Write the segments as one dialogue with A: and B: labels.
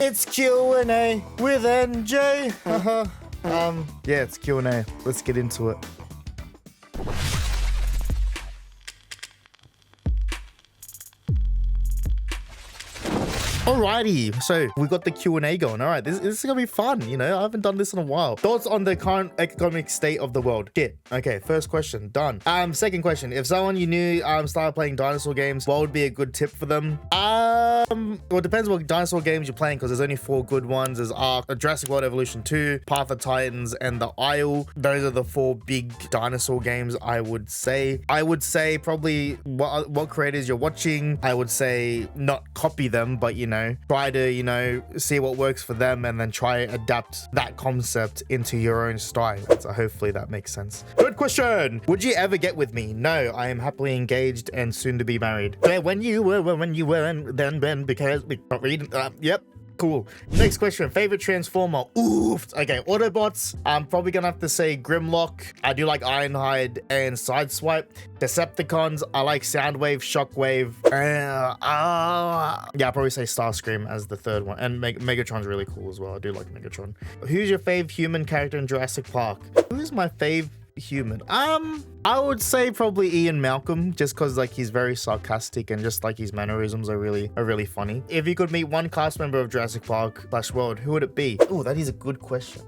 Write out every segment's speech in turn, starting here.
A: It's Q&A with NJ. Yeah, it's Q&A. Let's get into it. Alrighty, so we got the Q&A going. All right, this is gonna be fun. You know, I haven't done this in a while. Thoughts on the current economic state of the world? Shit. Okay, first question done. Second question: if someone you knew started playing dinosaur games, what would be a good tip for them? Well, it depends what dinosaur games you're playing, because there's only 4 good ones. There's Ark, Jurassic World Evolution 2, Path of Titans, and The Isle. Those are the 4 big dinosaur games. I would say probably what creators you're watching. I would say not copy them, but you know, try to, see what works for them and then try adapt that concept into your own style. So hopefully that makes sense. Good question. Would you ever get with me? No, I am happily engaged and soon to be married. When you were, and then because we read. Yep. Cool. Next question. Favorite Transformer? Oof. Okay, Autobots. I'm probably gonna have to say Grimlock. I do like Ironhide and Sideswipe. Decepticons. I like Soundwave, Shockwave. Yeah, I'll probably say Starscream as the third one. And Megatron's really cool as well. I do like Megatron. Who's your fave human character in Jurassic Park? Who's my fave human? I would say probably Ian Malcolm, just because like he's very sarcastic and just like his mannerisms are really funny. If you could meet one cast member of Jurassic Park / World, who would it be? Oh, that is a good question.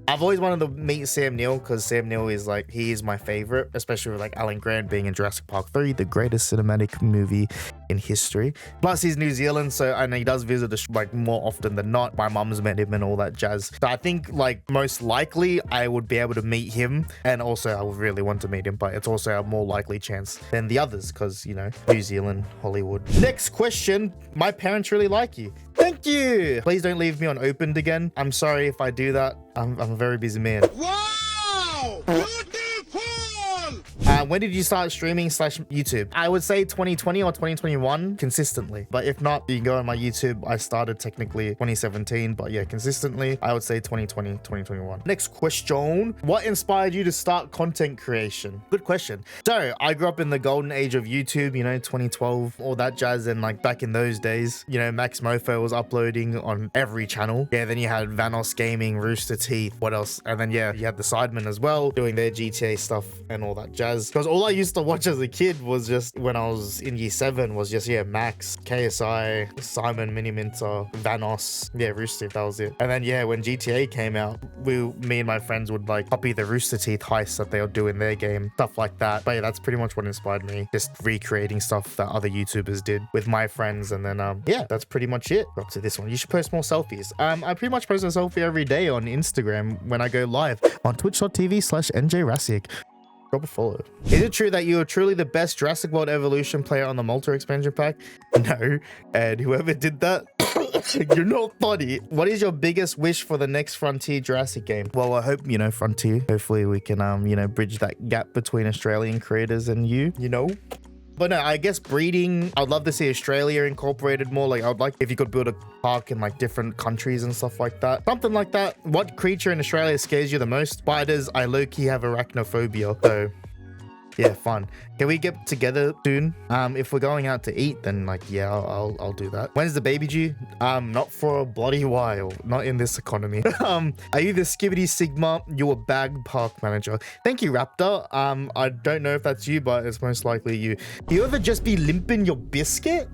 A: I've always wanted to meet Sam Neill, because Sam Neill is like, he is my favorite, especially with like Alan Grant being in Jurassic Park 3, the greatest cinematic movie in history. Plus he's New Zealand, so I know he does visit us like more often than not. My mum's met him and all that jazz. So I think like most likely I would be able to meet him, and also I would really want to meet him, but it's also a more likely chance than the others because, you know, New Zealand, Hollywood. Next question. My parents really like you. Thank you. Please don't leave me unopened again. I'm sorry if I do that. I'm a very busy man.
B: Wow! Beautiful!
A: When did you start streaming / YouTube? I would say 2020 or 2021 consistently, but if not, you can go on my YouTube. I started technically 2017, but yeah, consistently I would say 2020 2021. Next question. What inspired you to start content creation? Good question. So I grew up in the golden age of YouTube, you know, 2012, all that jazz. And like back in those days, you know, Max Mofo was uploading on every channel. Yeah, then you had Vanos Gaming, Rooster Teeth, what else? And then yeah, you had the Sidemen as well doing their GTA stuff and all that jazz. Because all I used to watch as a kid was just, when I was in year 7, was just, yeah, Max, KSI, Simon, Mini Minter, Vanos, yeah, Rooster Teeth, that was it. And then yeah, when GTA came out, me and my friends would like copy the Rooster Teeth heists that they would do in their game, stuff like that. But yeah, that's pretty much what inspired me, just recreating stuff that other YouTubers did with my friends. And then yeah, that's pretty much it. Up to this one, you should post more selfies. I pretty much post a selfie every day on Instagram when I go live on twitch.tv/NJRassic. Drop a follow. Is it true that you are truly the best Jurassic World Evolution player on the Malta expansion pack? No, and whoever did that, you're not funny. What is your biggest wish for the next Frontier Jurassic game? Well, I hope, you know, Frontier, hopefully we can, you know, bridge that gap between Australian creators and you know. But no, I guess breeding, I'd love to see Australia incorporated more. Like, I would like if you could build a park in like different countries and stuff like that. Something like that. What creature in Australia scares you the most? Spiders. I low-key have arachnophobia. So yeah, fun. Can we get together soon? If we're going out to eat, then like, yeah, I'll do that. When's the baby due? Not for a bloody while. Not in this economy. Are you the Skibbity Sigma? You're a bag park manager. Thank you, Raptor. I don't know if that's you, but it's most likely you. Do you ever just be limping your biscuit?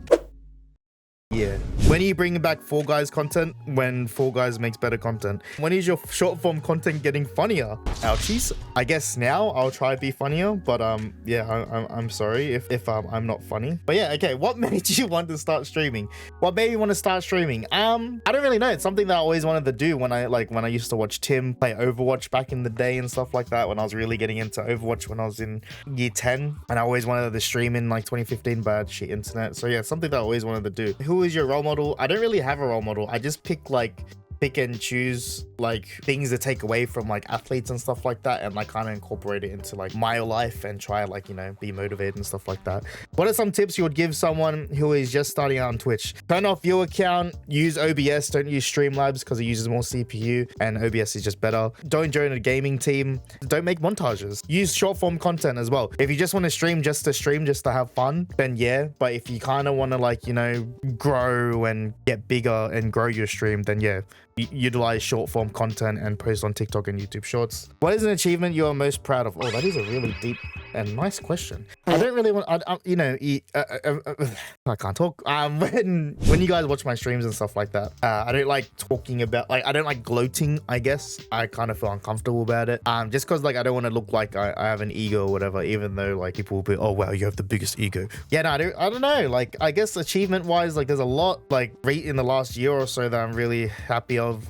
A: Yeah. When are you bringing back Fall Guys content? When Fall Guys makes better content. When is your short form content getting funnier? Ouchies. I guess now I'll try to be funnier, but yeah, I'm sorry if I'm not funny. But yeah, okay. What made you want to start streaming? What made you want to start streaming? I don't really know. It's something that I always wanted to do when I used to watch Tim play Overwatch back in the day and stuff like that, when I was really getting into Overwatch when I was in year 10. And I always wanted to stream in like 2015, but I had shit internet. So yeah, something that I always wanted to do. Who is your role model? I don't really have a role model. I just pick like pick and choose like things to take away from like athletes and stuff like that, and like kind of incorporate it into like my life and try like, you know, be motivated and stuff like that. What are some tips you would give someone who is just starting out on Twitch? Turn off view account, use OBS, don't use Streamlabs because it uses more CPU and OBS is just better. Don't join a gaming team. Don't make montages. Use short form content as well. If you just want to stream just to have fun, then yeah. But if you kind of want to like, you know, grow and get bigger and grow your stream, then yeah, utilize short form content and post on TikTok and YouTube Shorts. What is an achievement you are most proud of? Oh, that is a really deep and nice question. I don't really want, you know, I can't talk. When you guys watch my streams and stuff like that, I don't like talking about, like, I don't like gloating, I guess. I kind of feel uncomfortable about it. Just because like I don't want to look like I have an ego or whatever, even though like people will be, oh wow, you have the biggest ego. Yeah, no, I don't know. Like, I guess achievement wise, like there's a lot like in the last year or so that I'm really happy of,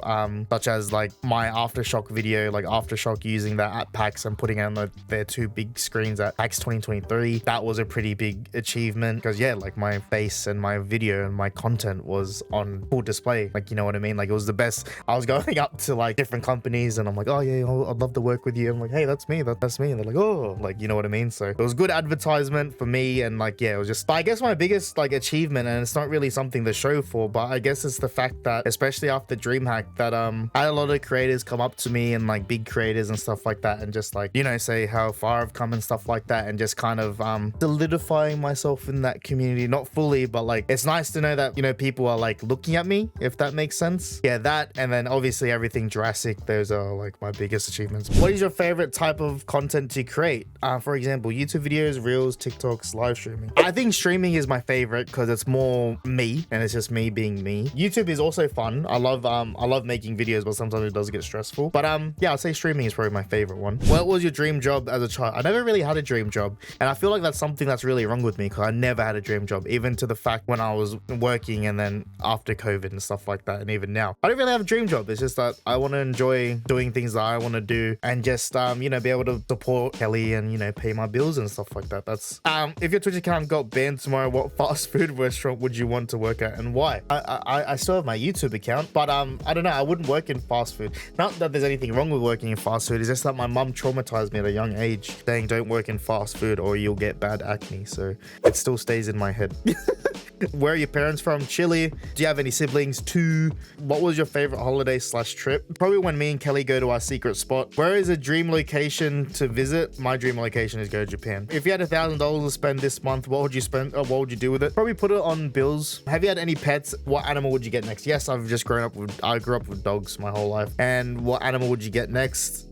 A: such as like my Aftershock video, like Aftershock using that at PAX and putting it on their 2 big screens at PAX 2023. That was a pretty big achievement because yeah, like my face and my video and my content was on full display. Like, you know what I mean? Like it was the best. I was going up to like different companies and I'm like, oh yeah, I'd love to work with you. I'm like, hey, that's me, that's me. And they're like, oh, like, you know what I mean? So it was good advertisement for me, and like, yeah, it was just, but I guess my biggest like achievement, and it's not really something to show for, but I guess it's the fact that, especially after DreamHack, that I had a lot of creators come up to me and like big creators and stuff like that, and just like, you know, say how far I've come and stuff like that, and just kind of solidifying myself in that community. Not fully, but like it's nice to know that, you know, people are like looking at me, if that makes sense. Yeah, that, and then obviously everything Jurassic, those are like my biggest achievements. What is your favorite type of content to create? For example, YouTube videos, reels, TikToks, live streaming. I think streaming is my favorite because it's more me and it's just me being me. YouTube is also fun. I love making videos, but sometimes it does get stressful. But yeah, I'd say streaming is probably my favorite one. What was your dream job as a child? I never really had a dream job, and I feel like that's something that's really wrong with me because I never had a dream job, even to the fact when I was working and then after COVID and stuff like that, and even now I don't really have a dream job. It's just that I want to enjoy doing things that I want to do and just you know, be able to support Kelly and, you know, pay my bills and stuff like that. That's if your Twitch account got banned tomorrow, what fast food restaurant would you want to work at and why? I still have my YouTube account, but I don't know, I wouldn't work in fast food. Not that there's anything wrong with working in fast food, it's just that my mum traumatized me at a young age saying don't work in fast food or you'll get bad acne, so it still stays in my head. Where are your parents from? Chile. Do you have any siblings? 2. What was your favorite holiday / trip? Probably when me and Kelly go to our secret spot. Where is a dream location to visit? My dream location is go to Japan. If you had $1,000 to spend this month, what would you spend, or what would you do with it? Probably put it on bills. Have you had any pets? What animal would you get next? Yes, I grew up with dogs my whole life. And what animal would you get next?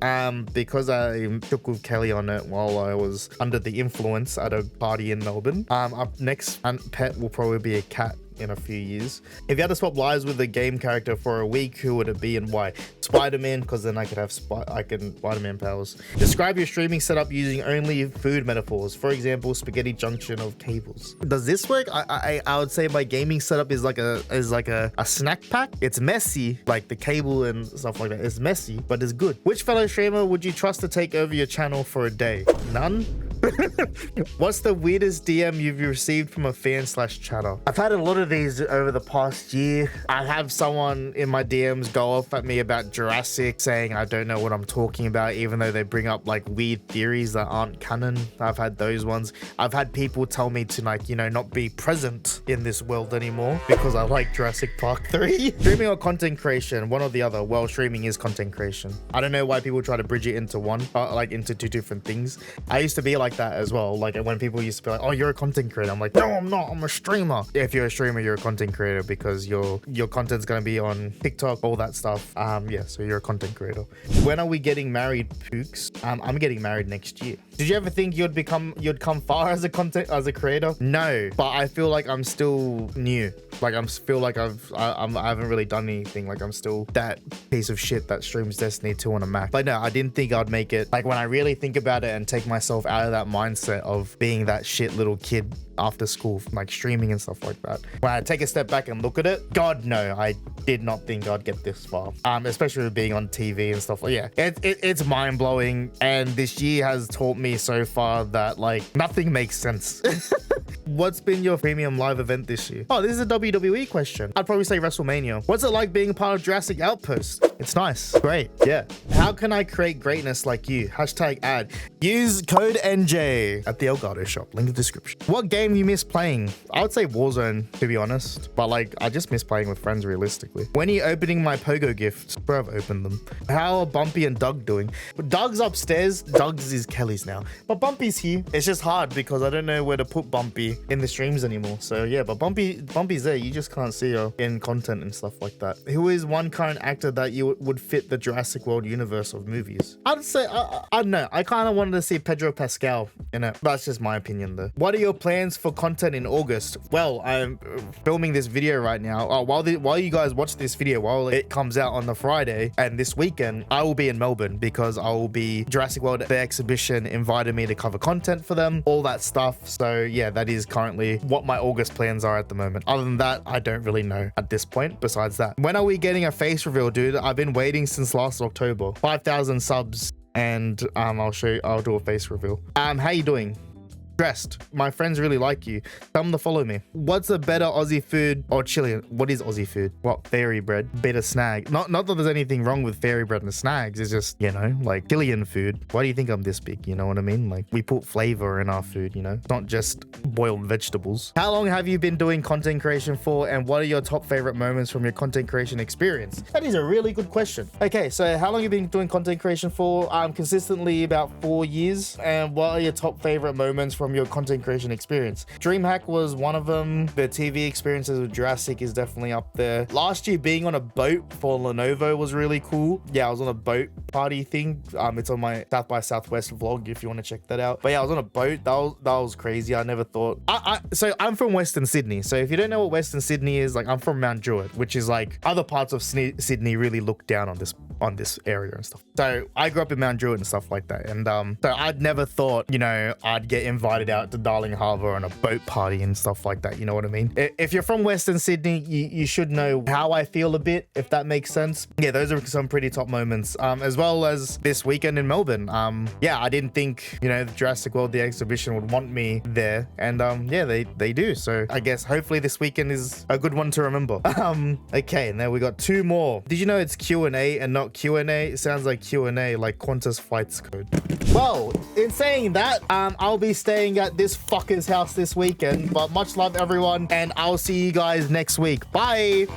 A: Because I took with Kelly on it while I was under the influence at a party in Melbourne. Up next pet will probably be a cat in a few years. If you had to swap lives with a game character for a week, who would it be and why? Spider-Man, because then I could have Spider-Man powers. Describe your streaming setup using only food metaphors. For example, spaghetti junction of cables. Does this work? I would say my gaming setup is like a snack pack. It's messy, like the cable and stuff like that. It's messy, but it's good. Which fellow streamer would you trust to take over your channel for a day? None. What's the weirdest DM you've received from a fan / chatter? I've had a lot of these over the past year. I have someone in my DMs go off at me about Jurassic, saying I don't know what I'm talking about, even though they bring up like weird theories that aren't canon. I've had those ones. I've had people tell me to, like, you know, not be present in this world anymore because I like Jurassic Park 3. Streaming or content creation, one or the other. Well, streaming is content creation. I don't know why people try to bridge it into one, like into 2 different things. I used to be like that as well. Like when people used to be like, oh, you're a content creator. I'm like, no, I'm not. I'm a streamer. If you're a streamer, you're a content creator because your content's going to be on TikTok, all that stuff. Yeah, so you're a content creator. When are we getting married, Pooks? I'm getting married next year. Did you ever think you'd come far as a creator? No, but I feel like I'm still new. Like I feel like I haven't really done anything. Like I'm still that piece of shit that streams Destiny 2 on a Mac. But no, I didn't think I'd make it. Like when I really think about it and take myself out of that mindset of being that shit little kid after school, like streaming and stuff like that. When I take a step back and look at it, God no, I did not think I'd get this far. Especially with being on TV and stuff. Yeah, it's mind blowing, and this year has taught me so far that like nothing makes sense. What's been your premium live event this year? Oh, this is a WWE question. I'd probably say WrestleMania. What's it like being part of Jurassic Outpost? It's nice. Great. Yeah. How can I create greatness like you? Hashtag ad. Use code NJ at the Elgato shop. Link in the description. What game you miss playing? I would say Warzone, to be honest. But like, I just miss playing with friends realistically. When are you opening my Pogo Gifts? Bro, I've opened them. How are Bumpy and Doug doing? Doug's upstairs. Doug's is Kelly's now. But Bumpy's here. It's just hard because I don't know where to put Bumpy in the streams anymore. So yeah, but Bumpy's there. You just can't see her in content and stuff like that. Who is one current actor that you would fit the Jurassic World universe of movies? I'd say, I don't know. I kind of wanted to see Pedro Pascal in it. That's just my opinion though. What are your plans for content in August? Well, I'm filming this video right now. While you guys watch this video, while it comes out on the Friday, and this weekend, I will be in Melbourne because I will be Jurassic World. The exhibition invited me to cover content for them, all that stuff. So yeah, that is currently what my August plans are at the moment. Other than that, I don't really know at this point. Besides that, when are we getting a face reveal, dude? I've been waiting since last October. 5,000 subs, and I'll do a face reveal. How you doing? Dressed. My friends really like you. Tell them to follow me. What's a better Aussie food or Chilean? What is Aussie food? What? Fairy bread. Better snag. Not that there's anything wrong with fairy bread and snags. It's just, you know, like Chilean food. Why do you think I'm this big? You know what I mean? Like, we put flavor in our food, you know? It's not just boiled vegetables. How long have you been doing content creation for, and what are your top favorite moments from your content creation experience? That is a really good question. Okay, so how long have you been doing content creation for? Consistently about 4 years. And what are your top favorite moments from your content creation experience? DreamHack was one of them. The TV experiences with Jurassic is definitely up there. Last year being on a boat for Lenovo was really cool. Yeah, I was on a boat party thing. It's on my South by Southwest vlog if you want to check that out. But yeah, I was on a boat. That was crazy. I never thought. So I'm from Western Sydney. So if you don't know what Western Sydney is, like, I'm from Mount Druitt, which is like other parts of Sydney really look down on this area and stuff. So I grew up in Mount Druitt and stuff like that. And so I'd never thought, you know, I'd get invited out to Darling Harbour on a boat party and stuff like that. You know what I mean? If you're from Western Sydney, you should know how I feel a bit, if that makes sense. Yeah, those are some pretty top moments. As well as this weekend in Melbourne. Yeah, I didn't think, you know, the Jurassic World, the exhibition would want me there. And yeah, they do. So I guess hopefully this weekend is a good one to remember. Okay, now we got 2 more. Did you know it's Q&A and not Q&A? It sounds like Q&A, like Qantas Flights Code. Well, in saying that, I'll be staying at this fucker's house this weekend, but much love everyone, and I'll see you guys next week. Bye.